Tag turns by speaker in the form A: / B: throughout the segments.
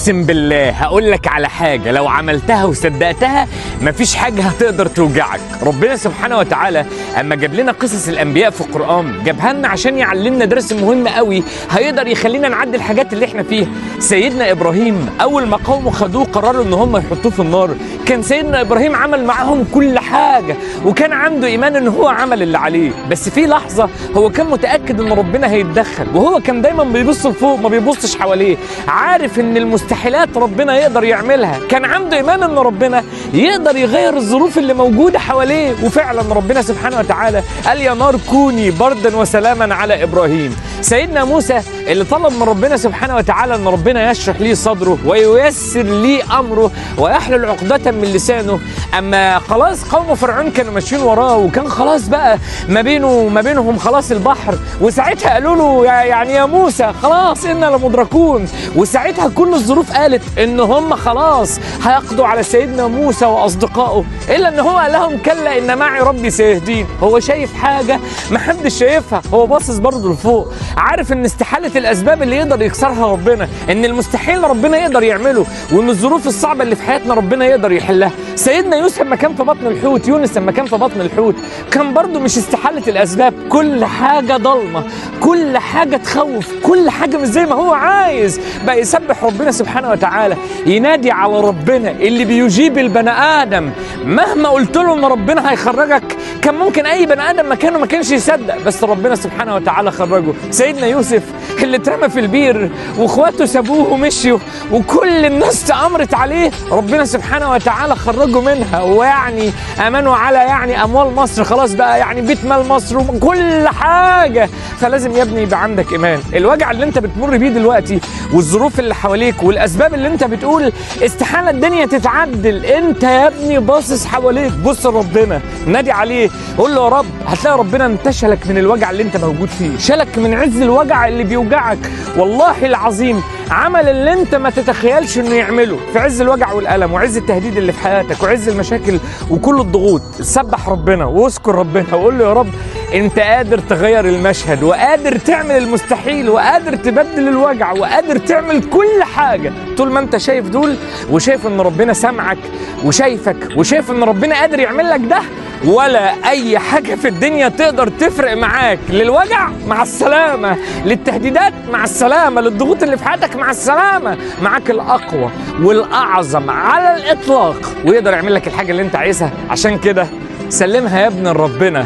A: اقسم بالله هقول لك على حاجه لو عملتها وصدقتها مفيش حاجه هتقدر توجعك. ربنا سبحانه وتعالى اما جاب لنا قصص الانبياء في القران جابها لنا عشان يعلمنا درس مهم قوي هيقدر يخلينا نعدي الحاجات اللي احنا فيها. سيدنا ابراهيم اول ما قومه خدوه قرروا ان هم يحطوه في النار، كان سيدنا ابراهيم عمل معاهم كل حاجه وكان عنده ايمان ان هو عمل اللي عليه، بس في لحظه هو كان متاكد ان ربنا هيتدخل، وهو كان دايما بيبص لفوق ما بيبصش حواليه، عارف ان المستحيلات ربنا يقدر يعملها، كان عنده ايمان ان ربنا يقدر يغير الظروف اللي موجوده حواليه. وفعلا ربنا سبحانه وتعالى قال يا نار كوني بردا وسلاما على ابراهيم. سيدنا موسى اللي طلب من ربنا سبحانه وتعالى ان ربنا يشرح ليه صدره وييسر ليه امره ويحلل عقدة من لسانه، اما خلاص قوم فرعون كانوا ماشيين وراه وكان خلاص بقى ما بينه وما بينهم خلاص البحر، وساعتها قالوا له يعني يا موسى خلاص انا لمدركون، وساعتها كل الظروف قالت ان هم خلاص هيقضوا على سيدنا موسى واصدقائه، الا ان هو قال لهم كلا ان معي ربي سيهدين. هو شايف حاجه ما حدش شايفها، هو باصص برضه لفوق، عارف ان استحاله الاسباب اللي يقدر يكسرها ربنا، ان المستحيل ربنا يقدر يعمله، وان الظروف الصعبه اللي في حياتنا ربنا يقدر يحلها. سيدنا يوسف لما كان في بطن الحوت، يونس لما كان في بطن الحوت، كان برضه مش استحاله الاسباب، كل حاجه ضلمه، كل حاجه تخوف، كل حاجه مش زي ما هو عايز، بقى يسبح ربنا سبحانه وتعالى، ينادي على ربنا اللي بيجيب البني ادم مهما قلت له ان ربنا هيخرجك، كان ممكن اي بني ادم مكانه ما كانش يصدق، بس ربنا سبحانه وتعالى خرجه. سيدنا يوسف اللي اترمى في البير واخواته سابوه ومشيوا وكل الناس تأمرت عليه، ربنا سبحانه وتعالى خرجه منها، ويعني امنوا على يعني اموال مصر، خلاص بقى يعني بيت مال مصر وكل حاجه. فلازم يا ابني يبقى عندك ايمان. الوجع اللي انت بتمر بيه دلوقتي والظروف اللي حواليك والاسباب اللي انت بتقول استحاله الدنيا تتعدل، انت يا ابني باصص حواليك، بص لربنا، نادي عليه، قول له يا رب، هتلاقي ربنا انتشلك من الوجع اللي انت موجود فيه، شالك من عز الوجع اللي بيوجعك. والله العظيم عمل اللي انت ما تتخيلش انه يعمله في عز الوجع والالم وعز التهديد اللي في حياتك وعز المشاكل وكل الضغوط. سبح ربنا واذكر ربنا وقول له يا رب انت قادر تغير المشهد وقادر تعمل المستحيل وقادر تبدل الوجع وقادر تعمل كل حاجه. طول ما انت شايف دول وشايف ان ربنا سامعك وشايفك وشايف ان ربنا قادر يعمل لك ده، ولا اي حاجه في الدنيا تقدر تفرق معاك. للوجع مع السلامه، للتهديدات مع السلامه، للضغوط اللي في حياتك مع السلامه، معاك الاقوى والاعظم على الاطلاق ويقدر يعمل لك الحاجه اللي انت عايزها. عشان كده سلمها يا ابني لربنا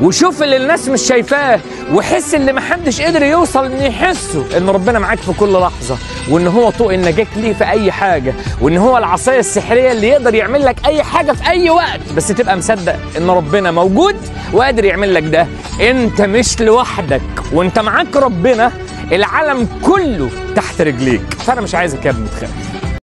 A: وشوف اللي الناس مش شايفاه وحس اللي محدش قدر يوصل ان يحسه، ان ربنا معاك في كل لحظه، وان هو طوق النجاة ليه في اي حاجه، وان هو العصايه السحريه اللي يقدر يعمل لك اي حاجه في اي وقت، بس تبقى مصدق ان ربنا موجود وقادر يعمل لك ده. انت مش لوحدك، وانت معاك ربنا، العالم كله تحت رجليك. فانا مش عايزك يا ابني تخاف.